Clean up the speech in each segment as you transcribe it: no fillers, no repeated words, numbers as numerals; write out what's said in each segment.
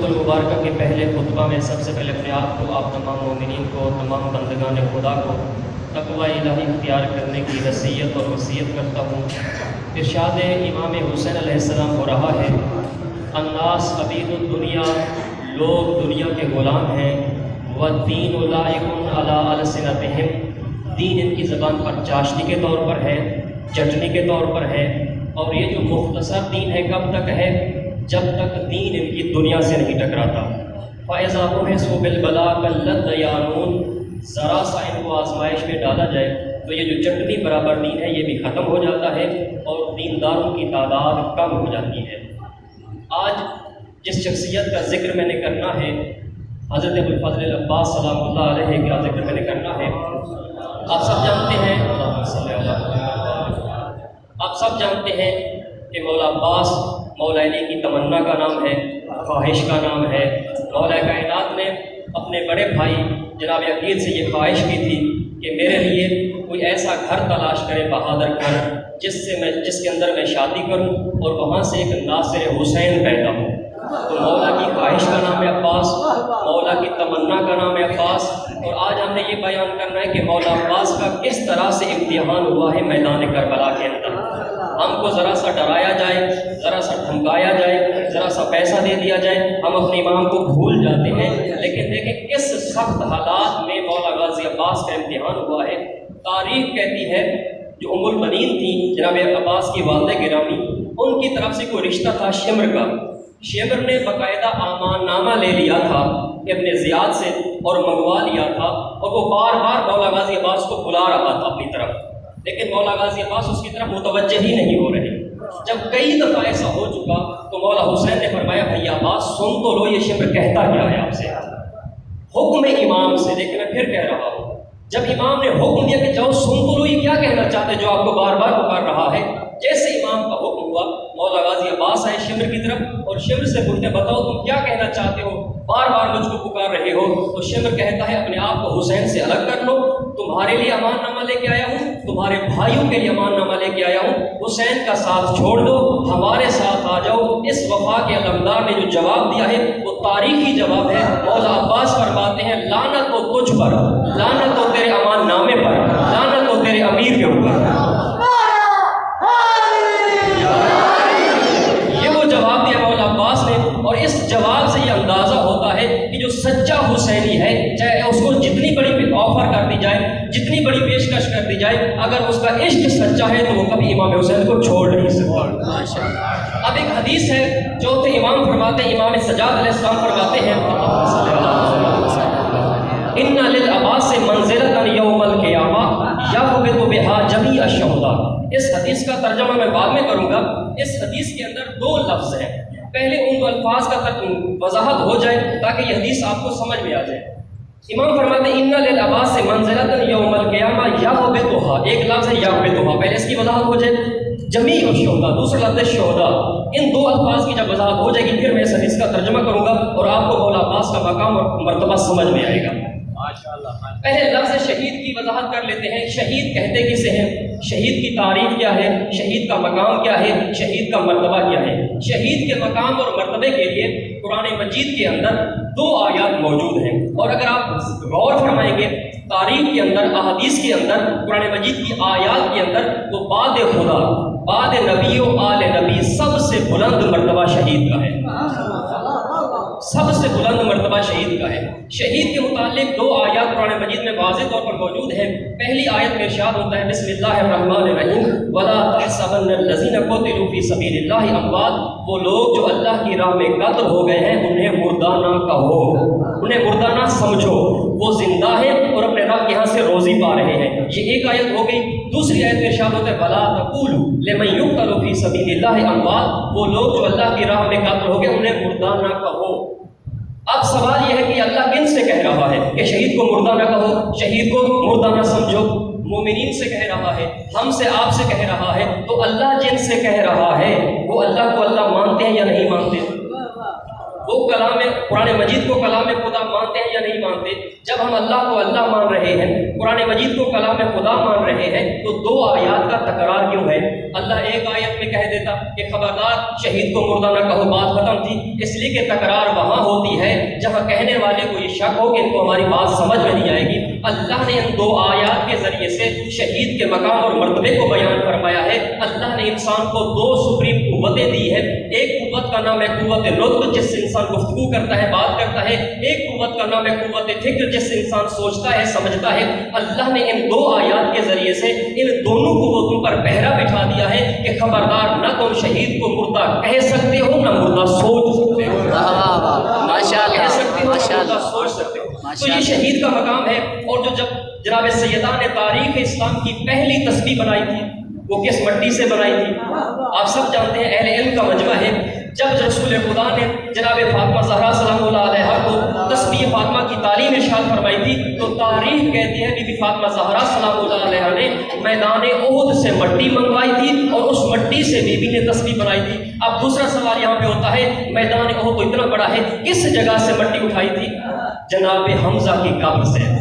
المبارکہ کے پہلے خطبہ میں سب سے پہلے اپنے آپ کو، آپ تمام مومنین کو، تمام بندگان خدا کو تقوی الہی اختیار کرنے کی نصیحت اور وصیت کرتا ہوں۔ ارشاد امام حسین علیہ السلام ہو رہا ہے، الناس عبید الدنیا، لوگ دنیا کے غلام ہیں، والدین لائق علی السنتہم، دین ان کی زبان پر چاشنی کے طور پر ہے، چٹنی کے طور پر ہے، اور یہ جو مختصر دین ہے کب تک ہے؟ جب تک دین ان کی دنیا سے نہیں ٹکراتا۔ فَإِذَا بُعِثُوا بِالْبَلَاءِ قَلَّتْ دَيَانُونَ، ذرا سا ان کو آزمائش میں ڈالا جائے تو یہ جو چٹنی برابر دین ہے یہ بھی ختم ہو جاتا ہے اور دینداروں کی تعداد کم ہو جاتی ہے۔ آج جس شخصیت کا ذکر میں نے کرنا ہے، حضرت ابوالفضل العباس سلام اللہ علیہ کا ذکر میں نے کرنا ہے۔ آپ سب جانتے ہیں کہ مولا عباس مولا علی کی تمنا کا نام ہے، خواہش کا نام ہے۔ مولا کائنات نے اپنے بڑے بھائی جناب عقیل سے یہ خواہش کی تھی کہ میرے لیے کوئی ایسا گھر تلاش کرے، بہادر گھر، جس کے اندر میں شادی کروں اور وہاں سے ایک ناصر حسین پیدا ہوں۔ تو مولا کی خواہش کا نام ہے عباس، مولا کی تمنا کا نام ہے عباس۔ اور آج ہم نے یہ بیان کرنا ہے کہ مولا عباس کا کس طرح سے امتحان ہوا ہے میدان کربلا کے اندر۔ ہم کو ذرا سا ڈرایا جائے، ذرا سا دھمکایا جائے، ذرا سا پیسہ دے دیا جائے، ہم اپنے امام کو بھول جاتے ہیں۔ لیکن دیکھیں کس سخت حالات میں مولا غازی عباس کا امتحان ہوا ہے۔ تاریخ کہتی ہے جو ام البنین تھی جناب عباس کی والدہ گرامی، ان کی طرف سے کوئی رشتہ تھا شمر کا۔ شمر نے باقاعدہ امان نامہ لے لیا تھا ابن زیاد سے اور منگوا لیا تھا، اور وہ بار بار مولا غازی عباس کو بلا رہا تھا اپنی طرف، لیکن مولا غازی عباس اس کی طرف متوجہ ہی نہیں ہو رہے۔ جب کئی دفعہ ایسا ہو چکا تو مولا حسین نے فرمایا بھیا عباس سن تو لو یہ شمر کہتا کیا ہے آپ سے، حکم امام سے۔ لیکن میں پھر کہہ رہا ہوں، جب امام نے حکم دیا کہ جاؤ سن تو لو یہ کیا کہنا چاہتے جو آپ کو بار بار پکار رہا ہے، جیسے امام کا حکم ہوا مولا غازی عباس آئے شمر کی طرف اور شمر سے پوچھتے بتاؤ تم کیا کہنا چاہتے ہو، بار بار مجھ کو پکار رہے ہو۔ تو شمر کہتا ہے اپنے آپ کو حسین سے الگ کر لو، تمہارے لیے امان نامہ لے کے آیا ہوں، تمہارے بھائیوں کے لیے امان نامہ لے کے آیا ہوں، حسین کا ساتھ چھوڑ دو، ہمارے ساتھ آ جاؤ۔ اس وفا کے علمدار نے جو جواب دیا ہے وہ تاریخی جواب ہے۔ مولا عباس فرماتے ہیں لعنت ہو تجھ پر، لعنت ہو تیرے امان نامے پر، لعنت ہو تیرے امیر کے اوپر۔ جواب دیا مولا عباس نے، اور اس جواب سے یہ اندازہ ہوتا ہے کہ جو سچا حسینی ہے چاہے اس کو جتنی بڑی آفر کر دی جائے، جتنی بڑی پیشکش کر دی جائے، اگر اس کا عشق سچا ہے تو وہ کبھی امام حسین کو چھوڑ نہیں سکتا۔ اب ایک حدیث ہے چوتھے امام فرماتے ہیں، امام سجاد علیہ السلام فرماتے ہیں ان للعباس منزلۃ یوم القیامہ یغبط بها جمیع الشہداء۔ اس حدیث کا ترجمہ میں بعد میں کروں گا۔ اس حدیث کے اندر دو لفظ ہیں، پہلے ان دو الفاظ کا وضاحت ہو جائے تاکہ یہ حدیث آپ کو سمجھ میں آ جائے۔ امام فرماتے ہیں ان للعباس منزلۃ یوم القیامہ یغبطها، ایک لفظ ہے یغبطها، پہلے اس کی وضاحت ہو جائے۔ جمیع الشہداء، دوسرا لفظ شہداء، ان دو الفاظ کی جب وضاحت ہو جائے گی پھر میں اس حدیث کا ترجمہ کروں گا اور آپ کو مولا عباس کا مقام اور مرتبہ سمجھ میں آئے گا۔ پہلے لفظ شہید کی وضاحت کر لیتے ہیں۔ شہید کہتے کسے ہیں، شہید کی تعریف کیا ہے، شہید کا مقام کیا ہے، شہید کا مرتبہ کیا ہے۔ شہید کے مقام اور مرتبے کے لیے قرآن مجید کے اندر دو آیات موجود ہیں، اور اگر آپ غور فرمائیں گے تاریخ کے اندر، احادیث کے اندر، قرآن مجید کی آیات کے اندر، تو بعد خدا، بعد نبی و آل نبی سب سے بلند مرتبہ شہید کا ہے، سب سے بلند مرتبہ شہید کا ہے۔ شہید کے متعلق دو آیات قرآن مجید میں واضح طور پر موجود ہیں۔ پہلی آیت میں ارشاد ہوتا ہے بسم اللہ الرحمن الرحیم ولا تحسبن الذین قتلوا فی سبیل اللہ اموات، وہ لوگ جو اللہ کی راہ میں قتل ہو گئے ہیں انہیں مردہ نہ کہو، انہیں مردہ نہ سمجھو، وہ زندہ ہیں اور اپنے رب کے ہاں سے روزی پا رہے ہیں۔ یہ ایک آیت ہو گئی۔ دوسری آیت میں ارشاد ہوتا ہے ولا تقولوا لمن یقتل فی سبیل اللہ اموات، وہ لوگ جو اللہ کی راہ میں قتل ہو گئے انہیں مردہ نہ کہو۔ اب سوال یہ ہے کہ اللہ کن سے کہہ رہا ہے کہ شہید کو مردہ نہ کہو، شہید کو مردہ نہ سمجھو؟ مومنین سے کہہ رہا ہے، ہم سے آپ سے کہہ رہا ہے۔ تو اللہ جن سے کہہ رہا ہے وہ اللہ کو اللہ مانتے ہیں یا نہیں مانتے؟ وہ کلام قرآن مجید کو کلام خدا مانتے ہیں یا نہیں مانتے؟ جب ہم اللہ کو اللہ مان رہے ہیں، قرآن مجید کو کلام خدا مان رہے ہیں، تو دو آیات کا تکرار کیوں ہے؟ اللہ ایک آیت میں کہہ دیتا کہ خبردار شہید کو مردہ نہ کہو، بات ختم تھی، اس لیے کہ تکرار وہاں ہوتی ہے جہاں کہنے والے کو یہ شک ہو کہ ان کو ہماری بات سمجھ میں نہیں آئے گی۔ اللہ نے ان دو آیات کے ذریعے سے شہید کے مقام اور مرتبے کو بیان فرمایا ہے۔ اللہ نے انسان کو دو سپریم قوتیں دی ہے، ایک قوت کا نام ہے قوت نطق، جس سے انسان گفتگو کرتا ہے، بات کرتا ہے، ایک قوت کا نام ہے قوت فکر، جس سے انسان سوچتا ہے، سمجھتا ہے۔ اللہ نے ان دو آیات کے ذریعے سے ان دونوں قوتوں پر پہرا بٹھا دیا ہے کہ خبردار نہ تم شہید کو مردہ کہہ سکتے ہو، نہ مردہ سوچ سکتے ہو، کہہ سکتے ہو، مردہ سوچ سکتے ہو۔ تو یہ شہید کا مقام ہے۔ اور جو جب جناب سیدہ نے تاریخ اسلام کی پہلی تسبیح بنائی تھی، وہ کس مٹی سے بنائی تھی؟ آپ سب جانتے ہیں، اہل علم کا مجمع ہے۔ جب رسول خدا نے جناب فاطمہ زہرا سلام اللہ علیہا کو تسبیح فاطمہ کی تعلیم ارشاد فرمائی تھی، تو تاریخ کہتی ہے بی بی فاطمہ زہرا سلام اللہ علیہا نے میدان احد سے مٹی منگوائی تھی اور اس مٹی سے بی بی نے تسبیح بنائی تھی۔ اب دوسرا سوال یہاں پہ ہوتا ہے، میدان احد تو اتنا بڑا ہے، کس جگہ سے مٹی اٹھائی تھی؟ جناب حمزہ کی قبر سے۔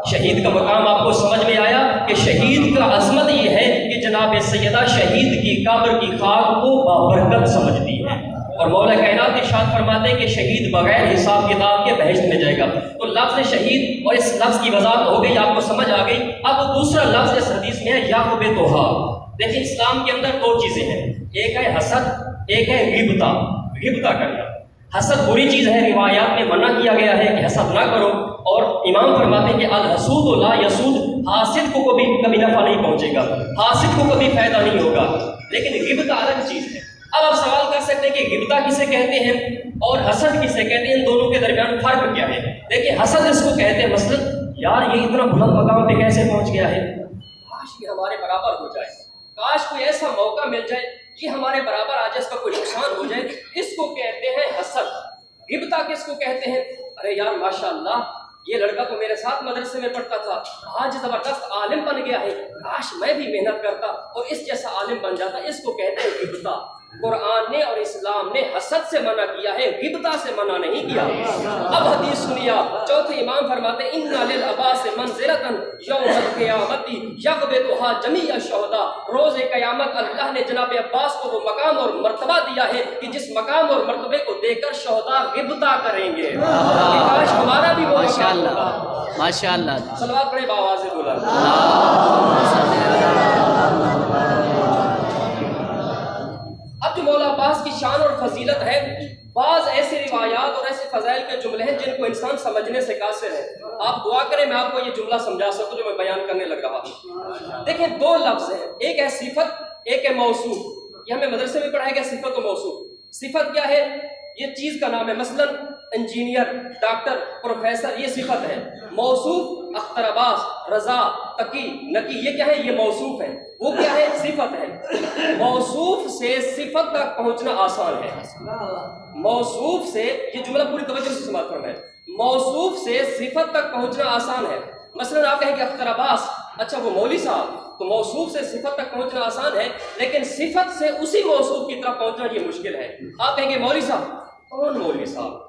شہید کا مقام آپ کو سمجھ میں آیا کہ شہید کا عظمت یہ ہے کہ جناب سیدہ شہید کی قبر کی خاک کو بابرکت سمجھتی ہے، اور مولا کائنات ارشاد فرماتے ہیں کہ شہید بغیر حساب کتاب کے بہشت میں جائے گا۔ تو لفظ شہید اور اس لفظ کی وضاحت ہو گئی، آپ کو سمجھ آ گئی۔ اب دوسرا لفظ اس حدیث میں ہے یعقوب توہا۔ دیکھیں اسلام کے اندر دو چیزیں ہیں، ایک ہے حسد، ایک ہے غیبتہ، غیبتہ کرنا۔ حسد بری چیز ہے، روایات میں منع کیا گیا ہے کہ حسد نہ کرو، اور امام فرماتے ہیں کہ الحسود لا یسود، حاسد کو کبھی نفع نہیں پہنچے گا، حاسد کو کبھی فائدہ نہیں ہوگا، لیکن غیبتہ الگ چیز ہے۔ اب آپ سوال کر سکتے ہیں کہ غیبتہ کسے کہتے ہیں اور حسد کسے کہتے ہیں، ان دونوں کے درمیان فرق کیا ہے؟ دیکھیں حسد اس کو کہتے ہیں، مثلا یار یہ اتنا بلند مقام پہ کیسے پہنچ گیا ہے، کاش یہ ہمارے برابر ہو جائے، کاش کوئی ایسا موقع مل جائے یہ ہمارے برابر آ جائے، اس کا کوئی نقصان ہو جائے، اس کو کہتے ہیں حسد۔ غیبتہ کس کو کہتے ہیں؟ ارے یار ماشاءاللہ یہ لڑکا تو میرے ساتھ مدرسے میں پڑھتا تھا، آج زبردست عالم بن گیا ہے، کاش میں بھی محنت کرتا اور اس جیسا عالم بن جاتا، اس کو کہتے ہیں غیبتہ۔ قرآن نے اور اسلام نے حسد سے منع کیا ہے، غیبتہ سے منع نہیں کیا۔ اب حدیث سنیا، چوتھے امام فرماتے ہیں ان للعباس منزلۃ یوم القیامت یغبطھا جمیع الشہداء، روز قیامت اللہ نے جناب عباس کو وہ مقام اور مرتبہ دیا ہے کہ جس مقام اور مرتبے کو دیکھ کر شہداء غیبتہ کریں گے، کاش ہمارا بھی وہ مقام ہوتا۔ ماشاءاللہ صلوات پڑھیں بآواز بلند۔ اب جو مولا عباس کی شان اور فضیلت ہے، بعض ایسے روایات اور ایسے فضائل کے جملے ہیں جن کو انسان سمجھنے سے قاصر ہے۔ آپ دعا کریں میں آپ کو یہ جملہ سمجھا سکوں جو میں بیان کرنے لگ رہا ہوں۔ دیکھیں دو لفظ ہیں، ایک ہے صفت، ایک ہے موصوف۔ یہ ہمیں مدرسے میں پڑھایا گیا صفت و موصوف۔ صفت کیا ہے؟ یہ چیز کا نام ہے، مثلا انجینئر، ڈاکٹر، پروفیسر، یہ صفت ہے۔ موصوف اختر عباس، رضا، تقی، نقی، یہ کیا ہے؟ یہ موصوف ہے۔ وہ کیا ہے؟ صفت ہے۔ موصوف سے صفت تک پہنچنا آسان ہے۔ موصوف سے، یہ جملہ پوری توجہ سے سماعت فرمائیں، موصوف سے صفت تک پہنچنا آسان ہے۔ مثلا آپ کہیں کہ اختر عباس، اچھا وہ مولوی صاحب، تو موصوف سے صفت تک پہنچنا آسان ہے، لیکن صفت سے اسی موصوف کی طرف پہنچنا یہ مشکل ہے۔ آپ کہیں گے مولوی صاحب، کون مولوی صاحب؟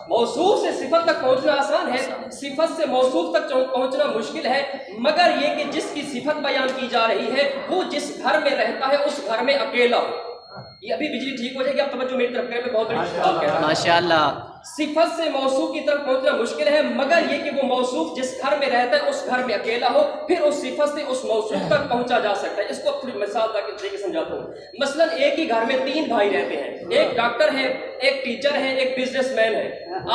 موصوف سے صفت تک پہنچنا آسان ہے، صفت سے موصوف تک پہنچنا مشکل ہے، مگر یہ کہ جس کی صفت بیان کی جا رہی ہے وہ جس گھر میں رہتا ہے اس گھر میں اکیلا ہو۔ یہ ابھی بجلی ٹھیک ہو جائے گی، آپ توجہ میری طرف کریں، میں بہت بڑی بات کہہ رہا ہوں۔ ماشاءاللہ صفت سے موصوف کی طرف پہنچنا مشکل ہے، مگر یہ کہ وہ موصوف جس گھر میں رہتا ہے اس گھر میں اکیلا ہو، پھر اس صفت سے اس موصوف تک پہنچا جا سکتا ہے۔ اس کو تھوڑی مثال دے کے سمجھاتا ہوں۔ مثلا ایک ہی گھر میں تین بھائی رہتے ہیں، ایک ڈاکٹر ہے، ایک ٹیچر ہے، ایک بزنس مین ہے۔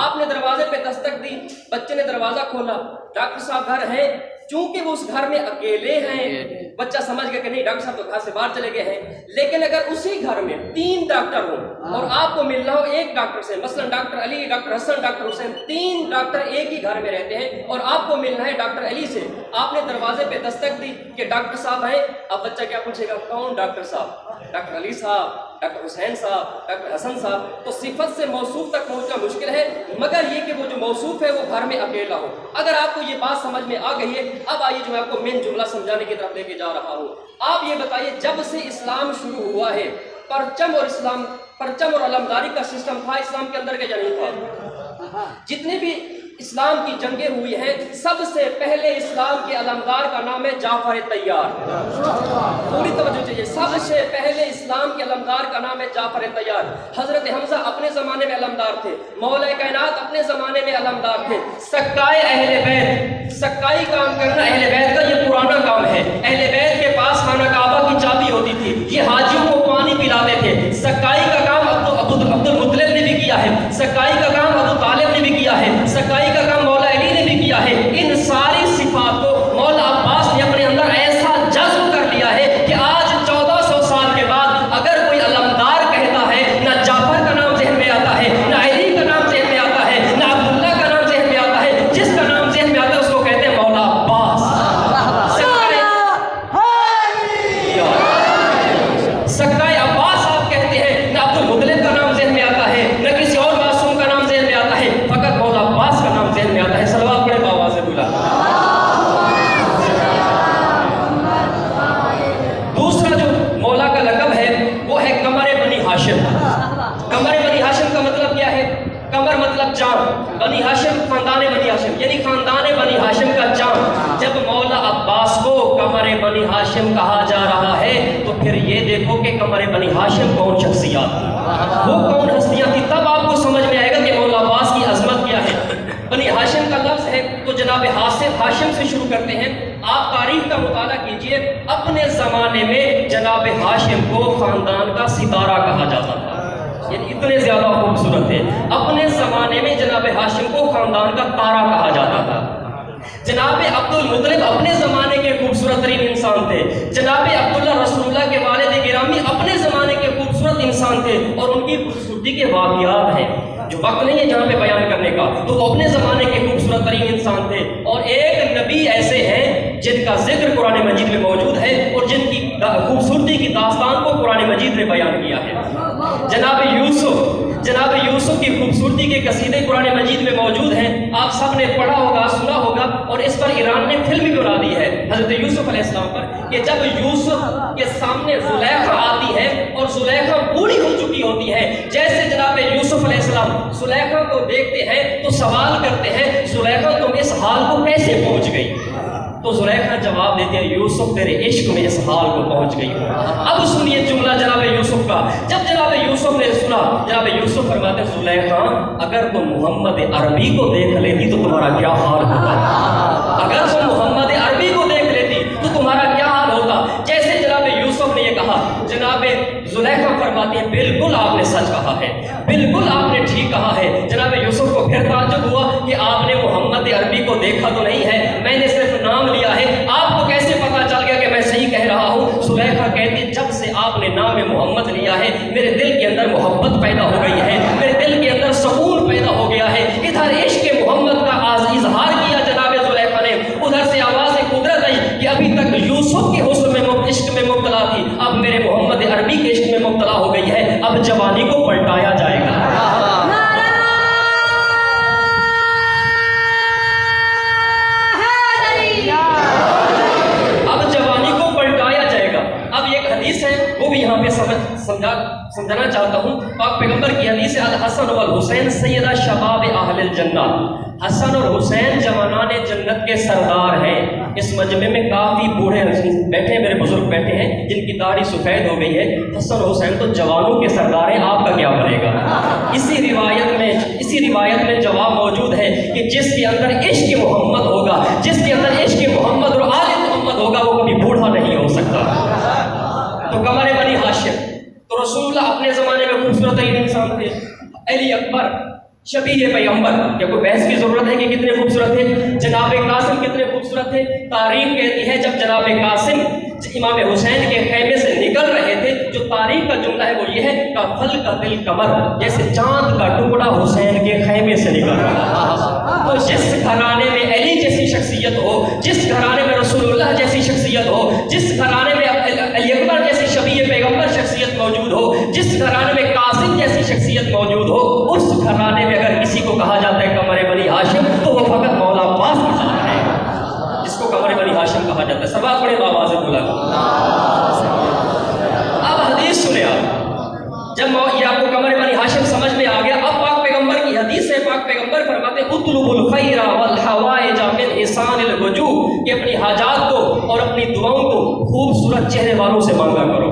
آپ نے دروازے پہ دستک دی، بچے نے دروازہ کھولا، ڈاکٹر صاحب گھر ہیں، چونکہ وہ اس گھر میں اکیلے ہیں، بچہ سمجھ گیا کہ نہیں ڈاکٹر صاحب تو گھر سے باہر چلے گئے ہیں۔ لیکن اگر اسی گھر میں تین ڈاکٹر ہوں اور آپ کو ملنا ہو ایک ڈاکٹر سے، مثلا ڈاکٹر علی، ڈاکٹر حسن، ڈاکٹر حسین، تین ڈاکٹر ایک ہی گھر میں رہتے ہیں اور آپ کو ملنا ہے ڈاکٹر علی سے، آپ نے دروازے پہ دستک دی کہ ڈاکٹر صاحب ہیں، اب بچہ کیا پوچھے گا؟ کون ڈاکٹر صاحب؟ ڈاکٹر علی صاحب، ڈاکٹر حسین صاحب، ڈاکٹر حسن صاحب۔ تو صفت سے موصوف تک پہنچنا مشکل ہے، مگر یہ کہ وہ جو موصوف ہے وہ گھر میں اکیلا ہو۔ اگر آپ کو یہ بات سمجھ میں آ گئی ہے، اب آئیے جو میں آپ کو مین جملہ سمجھانے کی طرف لے کے جا رہا ہوں۔ آپ یہ بتائیے جب سے اسلام شروع ہوا ہے परचम और अलमदारी का सिस्टम था इस्लाम के अंदर के या नहीं था? जितने भी इस्लाम की जंगें हुई हैं सबसे पहले इस्लाम के अलमदार का नाम है जाफर तैयार। पूरी तवज्जो चाहिए, सबसे पहले इस्लाम के अलमदार का नाम है जाफर तैयार। हजरत हमजा अपने ज़माने में अलमदार थे, मौला कायनात अपने ज़माने में अलमदार थे। सक्काए अहले बैत, सक्काई काम करना अहले बैत का ये पुराना काम है। अहले बैत के पास खाना काबा की चाबी होती थी, ये हाजियों को पानी पिलाते थे। सक्काई का काम अब्दुल मुत्तलिब ने भी किया है, सक्काई का काम अबू तालिब ने भी किया है, सक्काई का काम मौला अली ने भी किया है। इन सारी सिफात को मौला अब्बास ने अपने अंदर ऐसा जज्ब कर लिया है कि आज 1400 साल के बाद अगर कोई अलमदार कहता है, ना जाफर का नाम ज़हन में आता है, ना अली का नाम ज़हन में आता है, ना अब्दुल्ला का नाम ज़हन में आता है, जिसका नाम ज़हन में आता है उसको कहते हैं मौला अब्बास। सक्काए अब्बास आप कहते हैं, ना अब्दुल मुत्तलिब का नाम ज़हन में आता है, ना किसी और मासूम का नाम ज़हन में आता है, फकत मौला अब्बास का नाम ज़हन में आता है। सलवात पढ़े बावाज़ बुला। दूसरा जो मौला का लक़ब है वो है कमर बनी हाशिम। कमर बनी हाशिम का मतलब क्या है? कमर मतलब चाँद, बनी हाशिम खानदान बनी हाशिम, यानी खानदान बनी हाशिम का चाँद। जब मौला अब्बास को कमर बनी हाशिम कहा जा रहा है तो फिर ये देखो कि कमर बनी हाशिम कौन शख्सियत थी, वो कौन हस्तियाँ थी, तब आपको समझ में आएगा कि मौला अब्बास की अजमत क्या है। बनी हाशिम का लफ्ज़ है तो जनाब हाशिम से शुरू करते हैं। आप तारीख का मुताला कीजिए, अपने ज़माने में जनाब हाशिम को ख़ानदान का सितारा कहा जाता था, यानी इतने ज़्यादा खूबसूरत थे। अपने ज़माने में जनाब हाशिम को ख़ानदान का तारा कहा जाता था। जनाब अब्दुल मुत्तलिब अपने ज़माने के खूबसूरत तरीन इंसान थे। जनाब अब्दुल्ला रसूलुल्लाह के वालिद गिरामी अपने ज़माने के खूबसूरत इंसान थे और उनकी खूबसूरती के वाक़ियात हैं जो वक्त नहीं है जहाँ पे बयान करने का, तो वो अपने ज़माने के खूबसूरत तरीन इंसान थे। और एक नबी ऐसे हैं जिनका जिक्र कुरान मजीद में मौजूद है और जिनकी खूबसूरती की दास्तान को कुरान मजीद ने बयान किया है। जनाब यूसुफ की खूबसूरती के कसीदे कुरान मजीद में मौजूद हैं। आप सब ने पढ़ा होगा, सुना होगा, और इस पर ईरान ने फिल्म भी बना दी है हज़रत यूसुफ अलैहिस्सलाम पर, कि जब यूसुफ के सामने जुलैखा आती है और जुलैखा बूढ़ी हो चुकी होती है, जैसे जनाब यूसुफ अलैहिस्सलाम जुलैखा को देखते हैं तो सवाल करते हैं, जुलैखा तुम इस हाल को कैसे पहुंच गई? तो जुलैखा जवाब देते हैं, यूसुफ तेरे इश्क में इस हाल को पहुंच गई हूँ। अब सुनिए जुमला जनाब यूसुफ का। जब जनाब यूसुफ ने सुना, जनाब यूसुफ फरमाते, जुलैखा अगर तुम मोहम्मद अरबी को देख लेती तो तुम्हारा क्या हाल होता? अगर तुम मोहम्मद अरबी को देख लेती तो तुम्हारा क्या हाल होता? जैसे जनाब यूसुफ ने ये कहा, जनाब जुलैखा फरमाती है, बिल्कुल आपने सच कहा है, बिल्कुल आपने ठीक कहा है। जनाब यूसुफ को फिर ताज्जुब हुआ कि आपने मोहम्मद अरबी को देखा तो नहीं है, मैंने सिर्फ नाम लिया है, आपको कैसे पता चल गया कि मैं सही कह रहा हूँ? जुलैखा कहती, जब से आपने नाम मोहम्मद लिया है मेरे दिल के अंदर मोहब्बत पैदा हो गई है, मेरे दिल के अंदर सुकून पैदा हो गया है। इधर इश्क मोहम्मद का इजहार किया जनाब जुलैखा ने, उधर से आवाज़ कुदरत आई कि अभी तक यूसुफ के हुस्न में इश्क में मुब्तला थी, अब मेरे मोहम्मद अरबी के इश्क में मुब्तला हो गई है, अब जवानी को पलटाया जाएगा। अब जवानी को पलटाया जाएगा। अब एक हदीस है वो भी यहाँ पे समझाना चाहता हूँ। पाक पैगंबर की हदीस है, अल हसन वल हुसैन सैयदा शबाब अहलिल जन्नत। हसन और हुसैन जवानान जन्नत के सरदार हैं। इस मजमे में काफ़ी बूढ़े बैठे हैं, मेरे बुजुर्ग बैठे हैं जिनकी दाढ़ी सफ़ेद हो गई है। हसन और हुसैन तो जवानों के सरदार हैं, आपका क्या बनेगा? इसी रिवायत में जवाब मौजूद है कि जिसके अंदर इश्क मोहम्मद होगा, जिसके अंदर इश्क मोहम्मद और आले मोहम्मद होगा, वो कभी बूढ़ा नहीं हो सकता। तो कमर बनी हाशिम तो रसूलुल्लाह अपने ज़माने में खूबसूरत इंसान थे। अली अकबर शबीह पैगंबर, क्या कोई बहस की जरूरत है कि कितने खूबसूरत थे? जनाब कासिम कितने खूबसूरत थे? तारीख कहती है जब जनाब कासिम इमाम हुसैन के खैमे से निकल रहे थे, जो तारीख का जुमला है वो ये है, का फल का दिल कमर, जैसे चांद का टुकड़ा हुसैन के खैमे से निकल रहा। तो जिस घराने में अली जैसी शख्सियत हो, जिस घराने में रसूलुल्लाह जैसी शख्सियत हो, जिस घराने में अली अकबर जैसी शबीह पैगंबर शख्सियत मौजूद हो, जिस घराने में कासिम जैसी शख्सियत मौजूद हो, उस घराने में अगर किसी को कहा जाता है कमर बनी हाशिम तो वो फकत मौला अब्बास की जान है, जिसको कमर बनी हाशिम कहा जाता है। सब बड़े आवाज़ बोला। अब हदीस सुने आप, पाक पैगंबर फरमाते हैं उतलुबुल खैरा वल हवाइज मिन इसानिल वजूह, कि अपनी हाजात को और अपनी दुआओं को खूबसूरत चेहरे वालों से मांगा करो।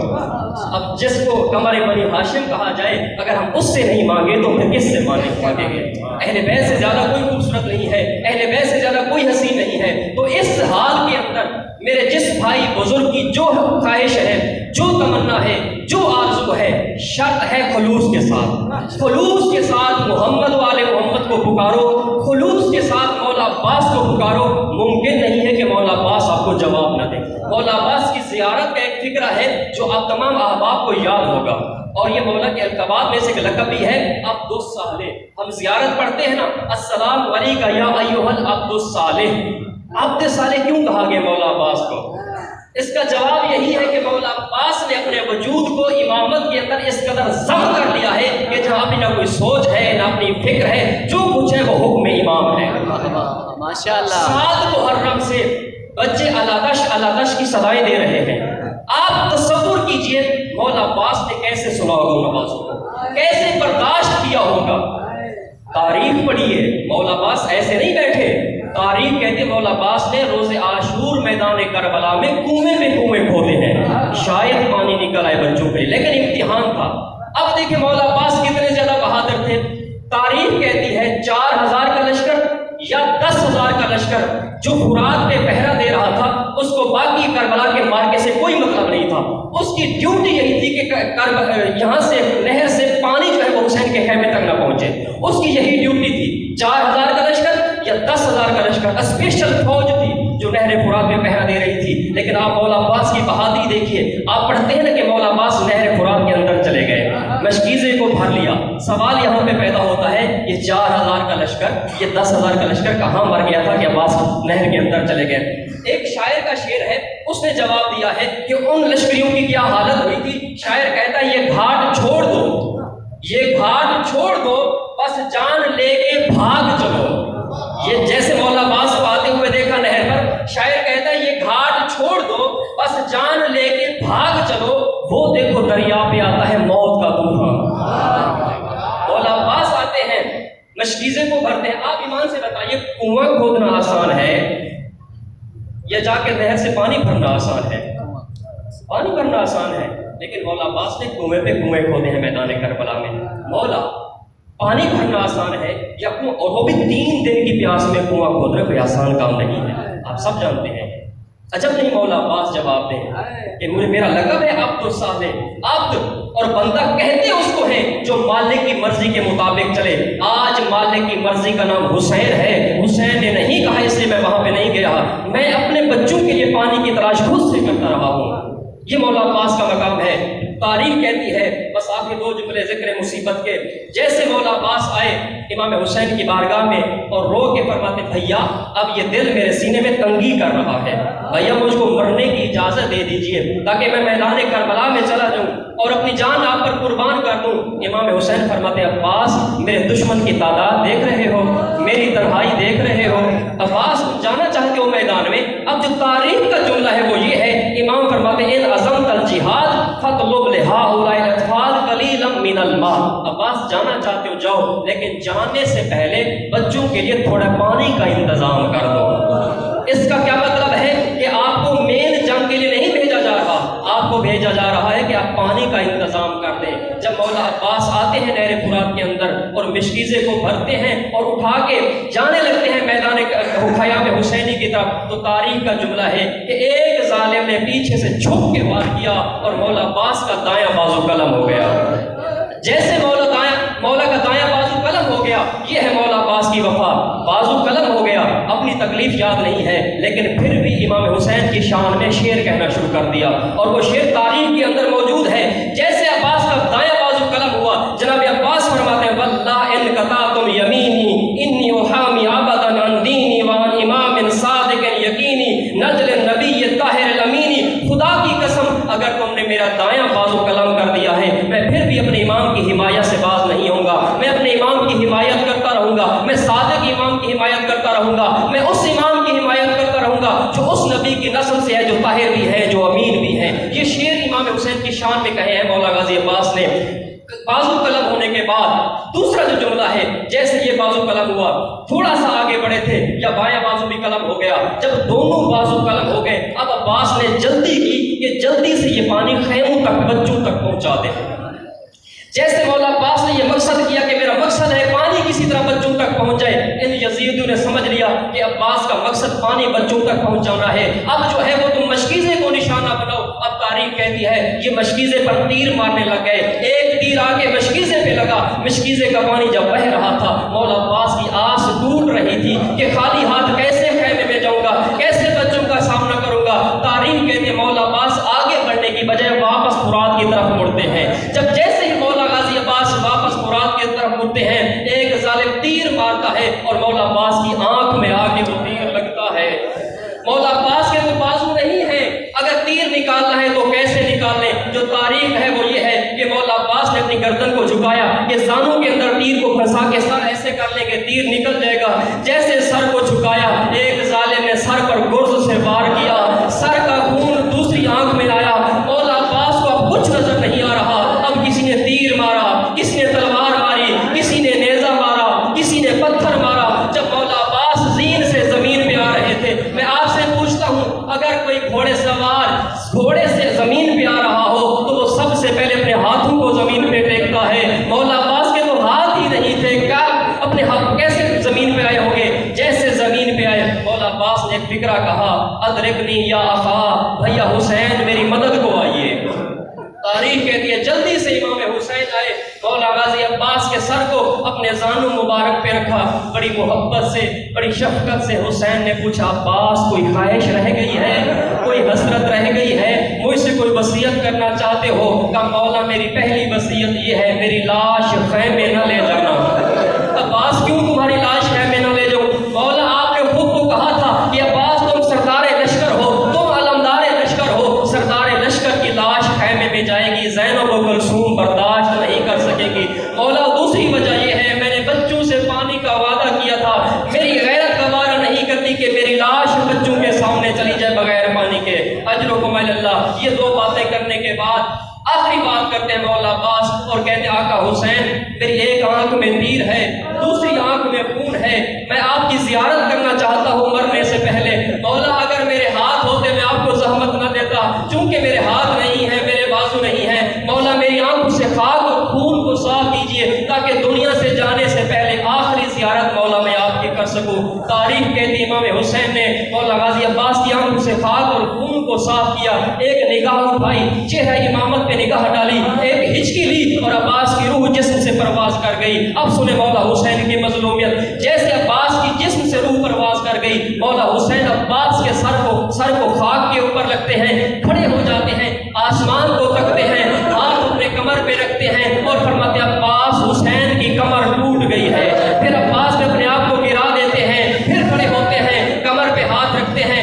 अब जिसको कमर बनी हाशिम कहा जाए, अगर हम उससे नहीं मांगे तो फिर किससे मांगेंगे? अहले बैत से ज़्यादा कोई खूबसूरत नहीं है, अहले बैत से ज़्यादा कोई हसीन नहीं है। तो इस हाल के अंदर मेरे जिस भाई बुजुर्ग की जो ख्वाहिश है, जो तमन्ना है, जो आरज़ू है, शर्त है खुलूस के साथ, खुलूस के साथ मोहम्मद वाले मोहम्मद को पुकारो, खुलूस के साथ मौला अब्बास को पुकारो। मुमकिन नहीं है कि मौला अब्बास आपको जवाब न दे। मौला अब्बास की ज़ियारत का एक फ़िक्र है जो आप तमाम अहबाब को याद होगा, और ये मौला के अलक़ाबात में से एक लक़ब भी है अब्दुस सालेह। हम ज़ियारत पढ़ते हैं ना, अस्सलामु अलैका या अय्युहल अब्दुस सालेह। अब्द सालेह क्यों कहा गया मौला अब्बास को? इसका जवाब यही है कि मौला अब्बास ने अपने वजूद को इमामत के अंदर इस कदर ज़म कर लिया है कि जहाँ भी ना कोई सोच है ना अपनी फिक्र है, जो कुछ है वो हुक्म इमाम है। माशाअल्लाह। सात मुहर्रम से बच्चे अलादश की सदाएं दे रहे हैं। आप तसव्वुर कीजिए मौला अब्बास ने कैसे सुना होगा नमाज़ों को, कैसे बर्दाश्त किया होगा। तारीख पढ़िए, मौला अब्बास ऐसे नहीं बैठे। तारीख कहते मौला अब्बास ने रोज़े आशूर मैदान करबला में कुएं खोदे हैं, शायद पानी निकल आए बच्चों के लिए, लेकिन इम्तिहान था। अब देखिए मौला अब्बास कितने ज्यादा बहादुर थे। तारीख कहती है 4000 का लश्कर या 10,000 का लश्कर जो फुरात पे पहरा दे रहा था, उसको बाकी करबला के मार्के से कोई मतलब नहीं था। उसकी ड्यूटी यही थी कि यहाँ से नहर से पानी जो है वो हुसैन के खेमे तक न पहुंचे, उसकी यही ड्यूटी थी। 4000 का लश्कर या 10,000 का लश्कर, स्पेशल फौज थी जो नहर फुरात में पहरा दे रही थी। लेकिन आप मौला अब्बास की बहादुरी देखिए। आप पढ़ते हैं ना कि मौला अब्बास नहर फुरात के अंदर चले गए, मशकीज़े को भर लिया। सवाल यहाँ पे पैदा होता है, ये 4000 का लश्कर, ये 10,000 का लश्कर कहाँ मर गया था कि अब्बास नहर के अंदर चले गए? एक शायर का शेर है, उसने जवाब दिया है कि उन लश्करियों की क्या हालत हुई थी। शायर कहता है ये घाट छोड़ दो, ये घाट छोड़ दो, बस जान लेके भाग चलो। ये जैसे मौला अब्बास को आते हुए देखा नहर पर, शायर कहता है ये घाट छोड़ दो, बस जान लेके भाग चलो। वो देखो दरिया पे आता है मौत का तूफान। मौला अब्बास आते हैं, मशकीज़े को भरते हैं। आप ईमान से बताइए, कुआं खोदना आसान है या जाके नहर से पानी भरना आसान है? पानी भरना आसान है, लेकिन मौला अब्बास ने कुएं पे कुएं खोदे हैं मैदान करबला में। मौला पानी भरना आसान है या कुआं, और वो भी 3 दिन की प्यास में कुआं खोदना कोई आसान काम नहीं है, आप सब जानते हैं। अजब नहीं मौला अब्बास जवाब दें कि मेरा लक़ब है अब्दुस सालेह। अब्द और बंदा कहते उसको है जो मालिक की मर्जी के मुताबिक चले। आज मालिक की मर्जी का नाम हुसैन है। हुसैन ने नहीं कहा इसलिए मैं वहां पे नहीं गया, मैं अपने बच्चों के लिए पानी की तलाश खुद से करता रहा हूँ। ये मौला अब्बास का मकाम है। तारीख कहती है, बस आखिर 2 जुमले ज़िक्र मुसीबत के। जैसे मौला अब्बास आए इमाम हुसैन की बारगाह में और रो के फरमाते, भैया अब ये दिल मेरे सीने में तंगी कर रहा है, भैया मुझको मरने की इजाज़त दे दीजिए ताकि मैं मैदान करबला में चला जाऊँ और अपनी जान आप पर कुर्बान कर दूँ। इमाम हुसैन फरमाते, अब्बास मेरे दुश्मन की तादाद देख रहे हो, मेरी तन्हाई देख रहे हो, अब्बास तुम जाना चाहते हो मैदान में? अब जो तारीख का जुमला है वो ये है, इमाम फरमाते इन अज़म तल जिहाद फतलुब लिहाउलाइल अतफाल कलीलम मिनल मा। अब्बास जाना चाहते हो जाओ, लेकिन जाने से पहले बच्चों के लिए थोड़ा पानी का इंतजाम कर दो। इसका क्या मतलब है कि आपको मेन जंग के लिए नहीं भेजा जा रहा, आपको भेजा जा रहा है कि आप पानी का इंतजाम कर दें। जब मौला अब्बास आते हैं नहर फुरात के अंदर और मशकीज़े को भरते हैं और उठा के जाने लगते हैं मैदान ख़याम हुसैनी की तरफ, तो तारीख का जुमला है कि एक जालिम ने पीछे से झुक के वार किया और मौला अब्बास का दायां बाजू कलम हो गया। जैसे मौला का दायां बाजू कलम हो गया, ये है मौला अब्बास की वफा। बाजू कलम हो गया, अपनी तकलीफ याद नहीं है, लेकिन फिर भी इमाम हुसैन की शान में शेर कहना शुरू कर दिया, और वो शेर तारीख के अंदर मौजूद है। जैसे अब्बास का दायां बाजू कलम हुआ, जनाब अब्बास फरमाते हैं, वल्लाह इन कतातुम यमीनी इन्नी उहामी अबदन अन दीनी व अन इमाम सादिक़ यकीनी नजल नबी ताहिर अमीनी। खुदा की कसम अगर तुमने मेरा दायां बाजू कलम कर दिया है, मैं फिर भी अपने इमाम की हिमायत से बाज नहीं होऊंगा। मैं अपने इमाम की हिमायत करता रहूंगा, मैं सादिक इमाम की हिमायत करता रहूंगा, मैं उस इमाम की हिमायत करता रहूंगा जो उस नबी की नस्ल से है, जो ताहिर भी है, जो अमीन भी है। ये शेर इमाम हुसैन की शान में कहे हैं मौला गाजी अब्बास ने। बाजू कलम होने के बाद दूसरा जो जुमला है, जैसे ये बाजू कलम हुआ, थोड़ा सा आगे बढ़े थे या बायां बाजू भी कलम हो गया, जब दोनों बाजू कलम हो गए, अब अब्बास ने जल्दी की कि जल्दी से ये पानी खैमों तक, बच्चों तक पहुंचा दे। जैसे मौला अब्बास ने ये मकसद किया कि मेरा मकसद है पानी किसी तरह बच्चों तक पहुंच जाए, इन यजीदियों ने समझ लिया कि अब्बास का मकसद पानी बच्चों तक पहुंचाना है। अब जो है वो तुम मशकीज़े को निशाना बनाओ। अब तारीख कहती है ये मशकीज़े पर तीर मारने लग गए, एक तीर आके मशकीज़े पे लगा, मशकीज़े का पानी जब बह रहा था, मौला अब्बास की आस टूट रही थी कि खाली हाथ कैसे खैमे में जाऊंगा, कैसे बच्चों का सामना करूंगा। तारीख कहती है मौला अब्बास आगे बढ़ने की बजाय वापस फुरात की तरफ मुड़ते हैं। जब जैसे ही मौला गाजी अब्बास वापस फुरात की तरफ मुड़ते हैं, एक जालिम तीर मारता है और मौला अब्बास की आंख में आके वो तीर लगता है। मौला अब्बास के तो बाजू नहीं है, अगर तीर निकालना है तो कैसे निकालने। जो तारीख है वो ये है कि मौला अब्बास ने अपनी गर्दन को झुकाया कि जानों के अंदर तीर को फंसा के सर ऐसे कर लेंगे तीर निकल जाएगा। जैसे सर को झुकाया, एक जालिम ने सर पर गुर्ज से वार किया, सर का खून दूसरी आंख में आया। मौला अब्बास को अब कुछ नजर नहीं आ रहा। अब किसी ने तीर मारा, किसी ने तलवार मारी, किसी ने नेजा मारा, किसी ने पत्थर मारा। जब मौला अब्बास जीन से जमीन पे आ रहे थे, मैं आपसे पूछता हूँ, अगर कोई घोड़े सवार घोड़े से जमीन पे आ रहा हो तो वो सबसे पहले अपने हाथों को जमीन पे टेकता है। मौला अब्बास के तो हाथ ही नहीं थे, क्या अपने हाथ कैसे जमीन पे आए होंगे। जैसे जमीन पे आए, मौला अब्बास ने एक फिक्रा कहा, अदरिकनी या अखा, भैया हुसैन मेरी मदद को आइए। तारीख कहती है जल्दी से इमाम हुसैन आए, मौला गाजी अब्बास के सर को अपने जानू मुबारक पे रखा, बड़ी मोहब्बत से, बड़ी शफकत से हुसैन ने पूछा, अब्बास कोई ख्वाहिश रह गई है, कोई हसरत रह गई है, मुझसे कोई वसीयत करना चाहते हो। कहा मौला मेरी पहली वसीयत ये है, मेरी लाश खैमे न ले जाना। अब्बास क्यों तुम्हारी लाश खैमे न ले जाऊं। मौला आपने खुद तो कहा था कि अब्बास तुम सरदारे लश्कर हो, तुम अलमदारे लश्कर हो, सरदारे लश्कर की लाश खैमे में जाएगी, ज़ैनब व कुलसूम बर्दाश्त नहीं कर सकेगी। मौला दूसरी वजह यह है, मैंने बच्चों से पानी का वादा किया था, मेरी गैरत का वादा नहीं करती कि मेरी लाश बच्चों के सामने चली जाए बगैर पानी के। अजरुकुम अल्लाह। ये दो बातें करने के बाद आखिरी बात करते हैं मौला अब्बास और कहते हैं आका हुसैन मेरी एक आंख में तीर है, दूसरी आंख में खून है, मैं आपकी जियारत करना चाहता हूँ मरने से पहले। मौला अगर मेरे हाथ होते मैं आपको जहमत न देता, चूंकि मेरे हाथ नहीं है, मेरे बाजू नहीं है। मौला मेरी आंखों से खाक और खून को साफ कीजिए ताकि दुनिया से जाने से पहले आखिरी जियारत मौला मैं आपकी कर सकूं। तारीख कहती इमाम हुसैन ने मौला गाजी अब्बास की आंखों से खाक और खून को साफ किया, एक निगाह उठाई, चेहरा इमामत पे निगाह डाली, एक हिचकी ली और अब्बास की रूह जिस्म से परवाज कर गई। अब सुने मौला हुसैन की मजलूमियत। जैसे अब्बास की जिस्म से रूह परवाज कर गई, मौला हुसैन अब्बास के सर को खाक के ऊपर लगते हैं, खड़े हो जाते हैं, आसमान को तकते हैं, हाथ अपने कमर पे रखते हैं और फरमाते हैं अब्बास हुसैन की कमर टूट गई है। फिर अब्बास में अपने आप को गिरा देते हैं, फिर खड़े होते हैं, कमर पे हाथ रखते हैं,